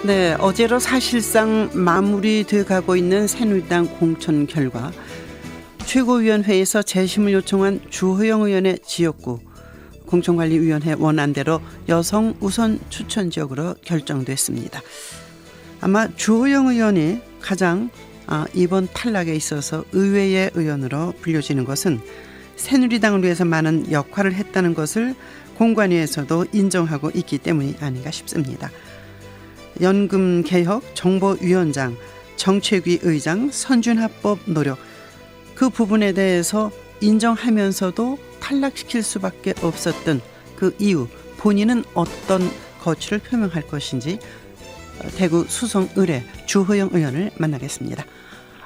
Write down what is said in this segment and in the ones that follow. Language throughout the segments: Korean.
네, 어제로 사실상 마무리돼 가고 있는 새누리당 공천 결과 최고위원회에서 재심을 요청한 주호영 의원의 지역구 공천관리위원회 원안대로 여성 우선 추천 지역으로 결정됐습니다. 아마 주호영 의원이 가장 이번 탈락에 있어서 의외의 의원으로 불려지는 것은 새누리당을 위해서 많은 역할을 했다는 것을 공관위에서도 인정하고 있기 때문이 아닌가 싶습니다. 연금개혁 정보위원장, 정책위 의장, 선준화법 노력 그 부분에 대해서 인정하면서도 탈락시킬 수밖에 없었던 그 이유, 본인은 어떤 거취를 표명할 것인지 대구 수성을의 주호영 의원을 만나겠습니다.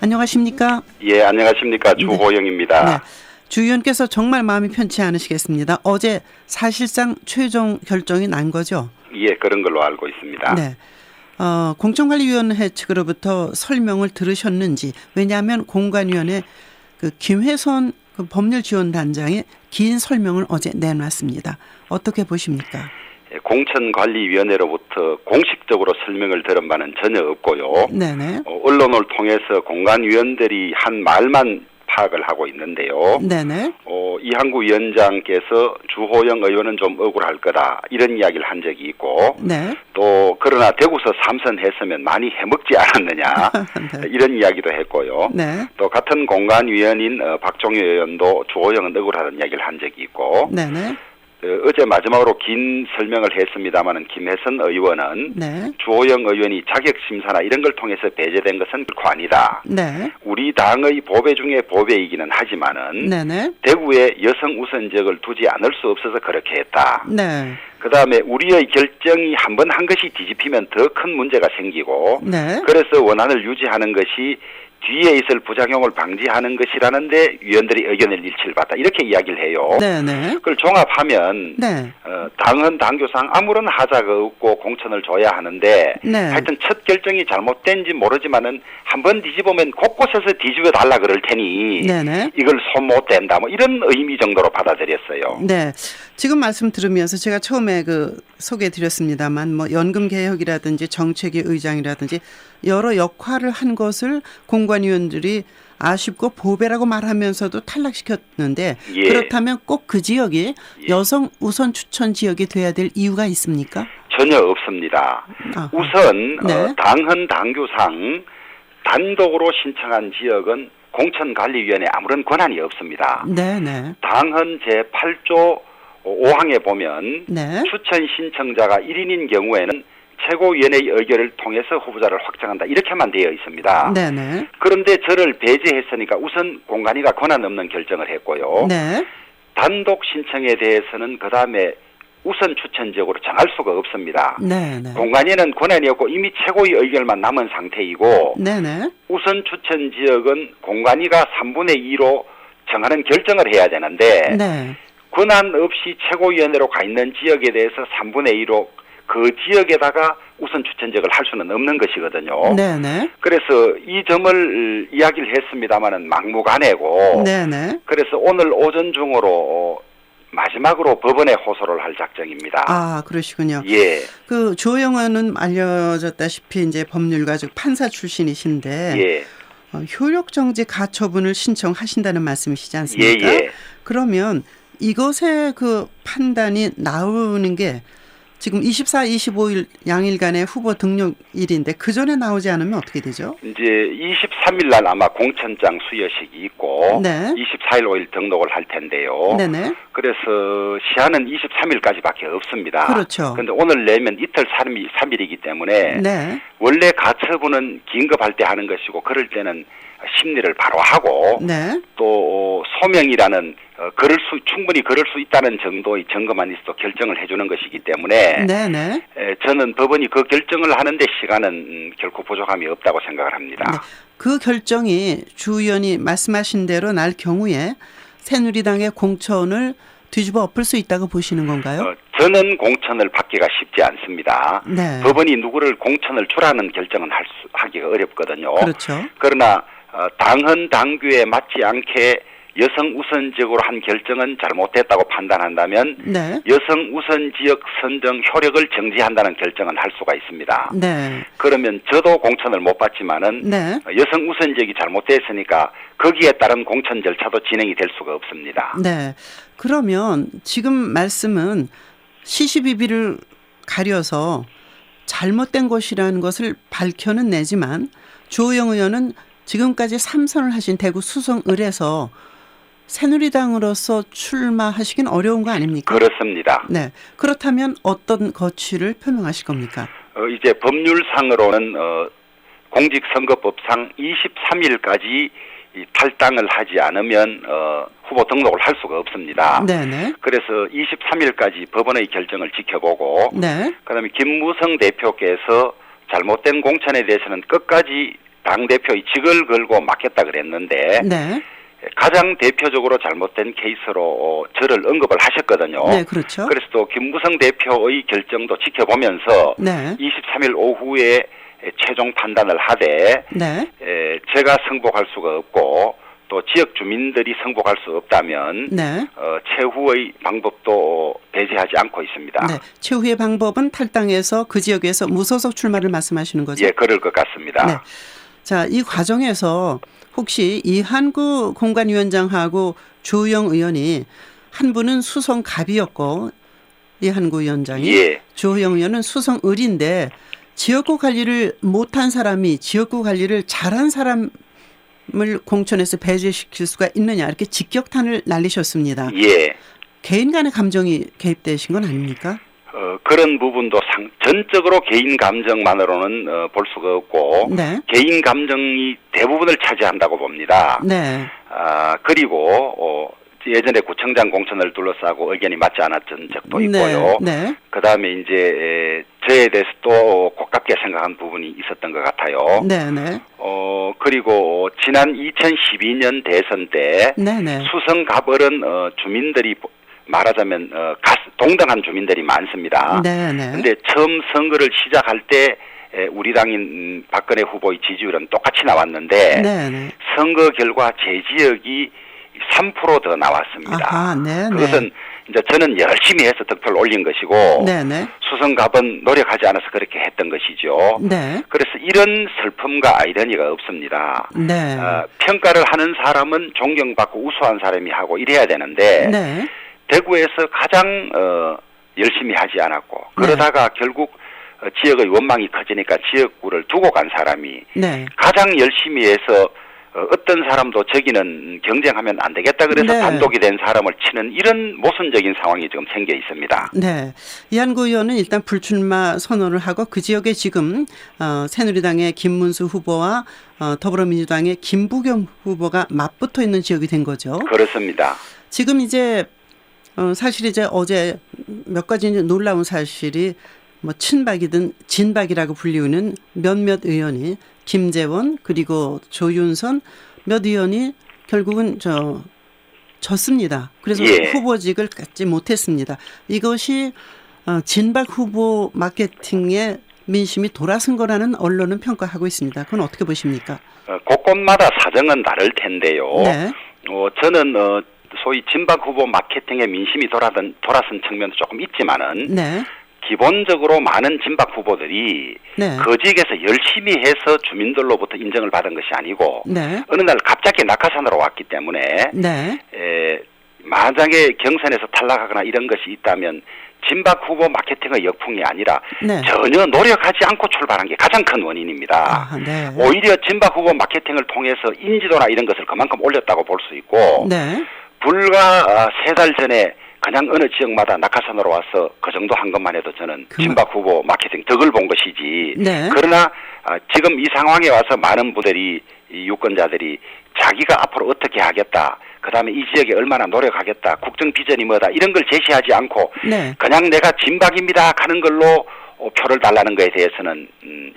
안녕하십니까? 예, 안녕하십니까? 주호영입니다. 네. 주 의원께서 정말 마음이 편치 않으시겠습니다. 어제 사실상 최종 결정이 난 거죠? 예, 그런 걸로 알고 있습니다. 네. 공천관리위원회 측으로부터 설명을 들으셨는지, 왜냐하면 공관위원회 그 김혜선 그 법률지원단장의 긴 설명을 어제 내놨습니다. 어떻게 보십니까? 공천관리위원회로부터 공식적으로 설명을 들은 바는 전혀 없고요. 네네. 언론을 통해서 공관위원들이 한 말만 파악을 하고 있는데요. 네네. 이한구 위원장께서 주호영 의원은 좀 억울할 거다 이런 이야기를 한 적이 있고, 네. 또 그러나 대구서 3선 했으면 많이 해먹지 않았느냐 네. 이런 이야기도 했고요. 네. 또 같은 공관위원인 박종효 의원도 주호영은 억울하다는 이야기를 한 적이 있고, 네네. 어제 마지막으로 긴 설명을 했습니다마는 김혜선 의원은 네. 주호영 의원이 자격심사나 이런 걸 통해서 배제된 것은 결코 아니다. 네. 우리 당의 보배 중에 보배이기는 하지만은 네네. 대구에 여성 우선 지역을 두지 않을 수 없어서 그렇게 했다. 네. 그 다음에 우리의 결정이 한 번 한 것이 뒤집히면 더 큰 문제가 생기고, 네. 그래서 원안을 유지하는 것이 뒤에 있을 부작용을 방지하는 것이라는데 위원들이 의견을 일치를 받다 이렇게 이야기를 해요. 네네. 그걸 종합하면 네. 당헌 당규상 아무런 하자가 없고 공천을 줘야 하는데, 네. 하여튼 첫 결정이 잘못된지 모르지만은 한번 뒤집으면 곳곳에서 뒤집어 달라 그럴 테니 네네. 이걸 손 못 댄다 뭐 이런 의미 정도로 받아들였어요. 네. 지금 말씀 들으면서 제가 처음에 소개해 드렸습니다만 뭐 연금 개혁이라든지 정책위 의장이라든지 여러 역할을 한 것을 공관위원들이 아쉽고 보배라고 말하면서도 탈락시켰는데, 예. 그렇다면 꼭 그 지역이 여성 우선 추천 지역이 돼야 될 이유가 있습니까? 전혀 없습니다. 아하. 우선 네. 당헌 당규상 단독으로 신청한 지역은 공천관리위원회에 아무런 권한이 없습니다. 네네. 당헌 제8조 5항에 보면 네. 추천 신청자가 1인인 경우에는 최고위원회의 의결을 통해서 후보자를 확정한다 이렇게만 되어 있습니다. 네네. 그런데 저를 배제했으니까 우선 공관위가 권한 없는 결정을 했고요. 네. 단독 신청에 대해서는 그 다음에 우선 추천 지역으로 정할 수가 없습니다. 네네. 공관위는 권한이 없고 이미 최고위 의결만 남은 상태이고, 네네. 우선 추천 지역은 공관위가 3분의 2로 정하는 결정을 해야 되는데, 네. 권한 없이 최고위원회로 가 있는 지역에 대해서 3분의 2로 그 지역에다가 우선 추천 지역을 할 수는 없는 것이거든요. 네네. 그래서 이 점을 이야기를 했습니다마는 막무가내고, 네네. 그래서 오늘 오전 중으로 마지막으로 법원에 호소를 할 작정입니다. 아, 그러시군요. 예. 그 주호영 의원은 알려졌다시피 이제 법률가 즉 판사 출신이신데, 예. 효력정지 가처분을 신청하신다는 말씀이시지 않습니까? 예, 예. 그러면 이것의 그 판단이 나오는 게 지금 24, 25일 양일간의 후보 등록일인데 그 전에 나오지 않으면 어떻게 되죠? 이제 23일 날 아마 공천장 수여식이 있고, 네. 24일 5일 등록을 할 텐데요. 네네. 그래서 시한은 23일까지밖에 없습니다. 그렇죠. 그런데 오늘 내면 이틀 3일이기 때문에 네. 원래 가처분은 긴급할 때 하는 것이고, 그럴 때는 심리를 바로 하고, 네. 또 소명이라는 충분히 그럴 수 있다는 정도의 증거만 있어도 결정을 해주는 것이기 때문에, 네네. 저는 법원이 그 결정을 하는데 시간은 결코 부족함이 없다고 생각을 합니다. 네. 그 결정이 주 의원이 말씀하신 대로 날 경우에 새누리당의 공천을 뒤집어 엎을 수 있다고 보시는 건가요? 저는 공천을 받기가 쉽지 않습니다. 네. 법원이 누구를 공천을 주라는 결정은 하기가 어렵거든요. 그렇죠. 그러나 당헌 당규에 맞지 않게 여성 우선 지역으로 한 결정은 잘못됐다고 판단한다면 네. 여성 우선 지역 선정 효력을 정지한다는 결정은 할 수가 있습니다. 네. 그러면 저도 공천을 못 받지만은 네. 여성 우선 지역이 잘못됐으니까 거기에 따른 공천 절차도 진행이 될 수가 없습니다. 네. 그러면 지금 말씀은 시시비비를 가려서 잘못된 것이라는 것을 밝혀는 내지만 주호영 의원은 지금까지 3선을 하신 대구 수성을에서 새누리당으로서 출마하시긴 어려운 거 아닙니까? 그렇습니다. 네. 그렇다면 어떤 거취를 표명하실 겁니까? 이제 법률상으로는 공직선거법상 23일까지 탈당을 하지 않으면 후보 등록을 할 수가 없습니다. 네네. 그래서 23일까지 법원의 결정을 지켜보고 네. 그다음에 김무성 대표께서 잘못된 공천에 대해서는 끝까지 당대표의 직을 걸고 맡겠다 그랬는데 네. 가장 대표적으로 잘못된 케이스로 저를 언급을 하셨거든요. 네, 그렇죠. 그래서 또 김무성 대표의 결정도 지켜보면서 네. 23일 오후에 최종 판단을 하되 네. 제가 승복할 수가 없고 또 지역 주민들이 승복할 수 없다면 네. 최후의 방법도 배제하지 않고 있습니다. 네. 최후의 방법은 탈당해서 그 지역에서 무소속 출마를 말씀하시는 거죠? 예, 그럴 것 같습니다. 네. 자, 이 과정에서 혹시 이한구 공관위원장하고 주호영 의원이 한 분은 수성갑이었고 이한구 위원장이 예. 주호영 의원은 수성을인데 지역구 관리를 못한 사람이 지역구 관리를 잘한 사람을 공천에서 배제시킬 수가 있느냐 이렇게 직격탄을 날리셨습니다. 예. 개인 간의 감정이 개입되신 건 아닙니까? 그런 부분도 전적으로 개인 감정만으로는 볼 수가 없고 네. 개인 감정이 대부분을 차지한다고 봅니다. 네. 그리고 예전에 구청장 공천을 둘러싸고 의견이 맞지 않았던 적도 있고요. 네. 네. 그다음에 이제 저에 대해서 또 고깝게 생각한 부분이 있었던 것 같아요. 네. 네. 그리고 지난 2012년 대선 때 네네. 수성갑을은 주민들이 말하자면 동등한 주민들이 많습니다. 네네. 그런데 처음 선거를 시작할 때 우리 당인 박근혜 후보의 지지율은 똑같이 나왔는데 네네. 선거 결과 제 지역이 3% 더 나왔습니다. 아하, 네네. 그것은 이제 저는 열심히 해서 득표를 올린 것이고 네네. 수성갑은 노력하지 않아서 그렇게 했던 것이죠. 네. 그래서 이런 슬픔과 아이러니가 없습니다. 네. 평가를 하는 사람은 존경받고 우수한 사람이 하고 이래야 되는데 네. 대구에서 가장 열심히 하지 않았고 그러다가 결국 지역의 원망이 커지니까 지역구를 두고 간 사람이 네. 가장 열심히 해서 어떤 사람도 저기는 경쟁하면 안 되겠다 그래서 네. 단독이 된 사람을 치는 이런 모순적인 상황이 지금 생겨 있습니다. 네. 이한구 의원은 일단 불출마 선언을 하고 그 지역에 지금 새누리당의 김문수 후보와 더불어민주당의 김부겸 후보가 맞붙어 있는 지역이 된 거죠. 그렇습니다. 지금 이제 사실 이제 어제 몇 가지 이제 놀라운 사실이 뭐 친박이든 진박이라고 불리우는 몇몇 의원이 김재원 그리고 조윤선 몇 의원이 결국은 졌습니다. 그래서 예. 후보직을 갖지 못했습니다. 이것이 진박 후보 마케팅에 민심이 돌아선 거라는 언론은 평가하고 있습니다. 그건 어떻게 보십니까? 곳곳마다 사정은 다를 텐데요. 네. 저는 소위 진박 후보 마케팅에 민심이 돌아선 측면도 조금 있지만은 네. 기본적으로 많은 진박 후보들이 네. 그 지역에서 열심히 해서 주민들로부터 인정을 받은 것이 아니고 네. 어느 날 갑자기 낙하산으로 왔기 때문에 네. 만약에 경선에서 탈락하거나 이런 것이 있다면 진박 후보 마케팅의 역풍이 아니라 네. 전혀 노력하지 않고 출발한 게 가장 큰 원인입니다. 네. 오히려 진박 후보 마케팅을 통해서 인지도나 이런 것을 그만큼 올렸다고 볼 수 있고 네. 불과 3달 전에 그냥 어느 지역마다 낙하산으로 와서 그 정도 한 것만 해도 저는 진박 후보 마케팅 덕을 본 것이지. 네. 그러나 지금 이 상황에 와서 많은 분들이 이 유권자들이 자기가 앞으로 어떻게 하겠다. 그다음에 이 지역에 얼마나 노력하겠다. 국정 비전이 뭐다. 이런 걸 제시하지 않고 네. 그냥 내가 진박입니다 하는 걸로 표를 달라는 것에 대해서는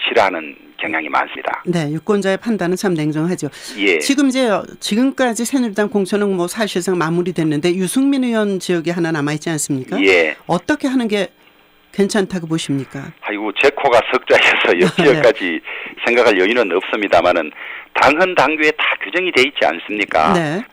싫어하는 경향이 많습니다. 네, 유권자의 판단은 참 냉정하죠. 예. 지금 이제 지금까지 새누리당 공천은 뭐 사실상 마무리됐는데 유승민 의원 지역이 하나 남아 있지 않습니까? 예. 어떻게 하는 게 괜찮다고 보십니까? 아이고 제 코가 석자여서 옆지역까지 생각할 여유는 없습니다만은 당헌 당규에 다 규정이 돼 있지 않습니까? 네.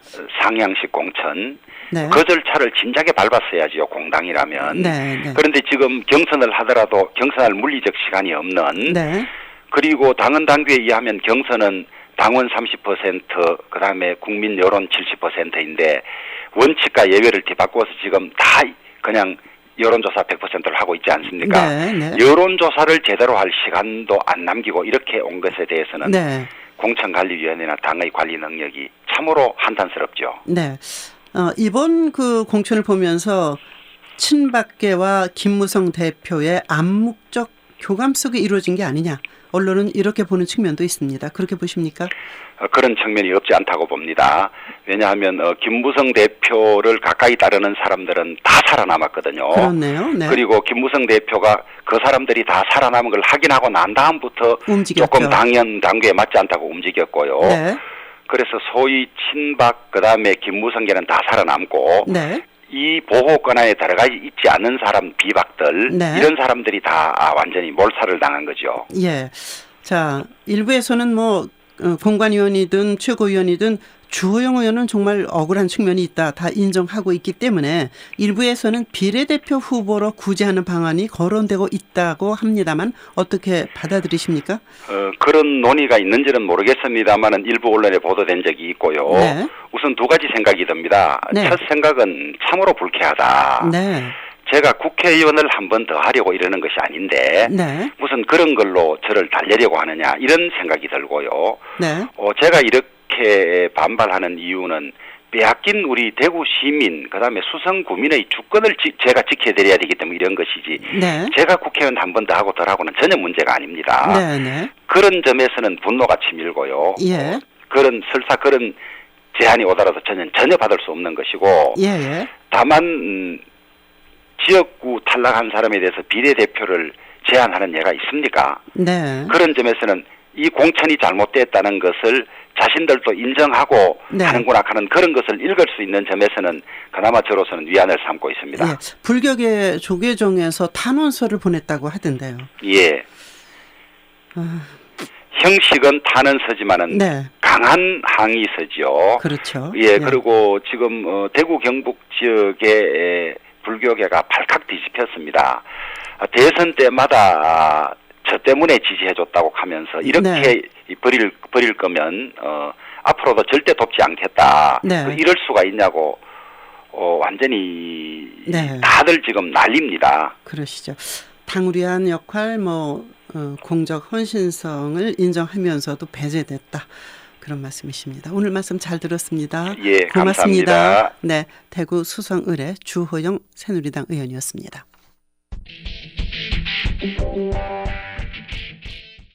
상향식 공천. 네. 그 절차를 진작에 밟았어야지요, 공당이라면. 네, 네. 그런데 지금 경선을 하더라도 경선할 물리적 시간이 없는. 네. 그리고 당헌 당규에 의하면 경선은 당원 30%, 그다음에 국민 여론 70%인데 원칙과 예외를 뒤바꿔서 지금 다 그냥 여론조사 100%를 하고 있지 않습니까? 네, 네. 여론조사를 제대로 할 시간도 안 남기고 이렇게 온 것에 대해서는 네. 공천관리위원회나 당의 관리 능력이 참으로 한탄스럽죠. 네. 이번 그 공천을 보면서 친박계와 김무성 대표의 암묵적 교감 속에 이루어진 게 아니냐. 언론은 이렇게 보는 측면도 있습니다. 그렇게 보십니까? 그런 측면이 없지 않다고 봅니다. 왜냐하면 김무성 대표를 가까이 따르는 사람들은 다 살아남았거든요. 그렇네요. 네. 그리고 김무성 대표가 그 사람들이 다 살아남은 걸 확인하고 난 다음부터 움직였죠. 조금 당규에 맞지 않다고 움직였고요. 네. 그래서 소위 친박 그다음에 김무성계는 다 살아남고 네. 이 보호 권한에 들어가 있지 않는 사람 비박들 네. 이런 사람들이 다 완전히 몰살을 당한 거죠. 예. 자, 일부에서는 뭐 공관위원이든 최고위원이든 주호영 의원은 정말 억울한 측면이 있다. 다 인정하고 있기 때문에 일부에서는 비례대표 후보로 구제하는 방안이 거론되고 있다고 합니다만 어떻게 받아들이십니까? 그런 논의가 있는지는 모르겠습니다만은 일부 언론에 보도된 적이 있고요. 네. 우선 두 가지 생각이 듭니다. 네. 첫 생각은 참으로 불쾌하다. 네. 제가 국회의원을 한 번 더 하려고 이러는 것이 아닌데 네. 무슨 그런 걸로 저를 달래려고 하느냐 이런 생각이 들고요. 네. 제가 이렇게 반발하는 이유는 빼앗긴 우리 대구 시민 그다음에 수성 구민의 주권을 제가 지켜드려야 되기 때문에 이런 것이지. 네. 제가 국회의원 한 번 더 하고 덜하고는 전혀 문제가 아닙니다. 네. 네. 그런 점에서는 분노가 치밀고요. 예. 설사 그런 제안이 오더라도 전혀 받을 수 없는 것이고. 예. 예. 다만 지역구 탈락한 사람에 대해서 비례대표를 제안하는 예가 있습니까? 네. 그런 점에서는 이 공천이 잘못됐다는 것을 자신들도 인정하고 네. 하는구나 하는 그런 것을 읽을 수 있는 점에서는 그나마 저로서는 위안을 삼고 있습니다. 예. 불격의 조계종에서 탄원서를 보냈다고 하던데요. 예. 형식은 탄원서지만은 네. 강한 항의서죠. 그렇죠. 예, 그리고 지금 대구 경북 지역의 불교계가 발칵 뒤집혔습니다. 대선 때마다 저 때문에 지지해줬다고 하면서 이렇게 네. 버릴 거면 앞으로도 절대 돕지 않겠다. 네. 이럴 수가 있냐고 완전히 네. 다들 지금 난립니다. 그러시죠. 당위한 역할, 공적 헌신성을 인정하면서도 배제됐다. 그런 말씀이십니다. 오늘 말씀 잘 들었습니다. 예, 고맙습니다. 감사합니다. 네, 대구 수성을의 주호영 새누리당 의원이었습니다.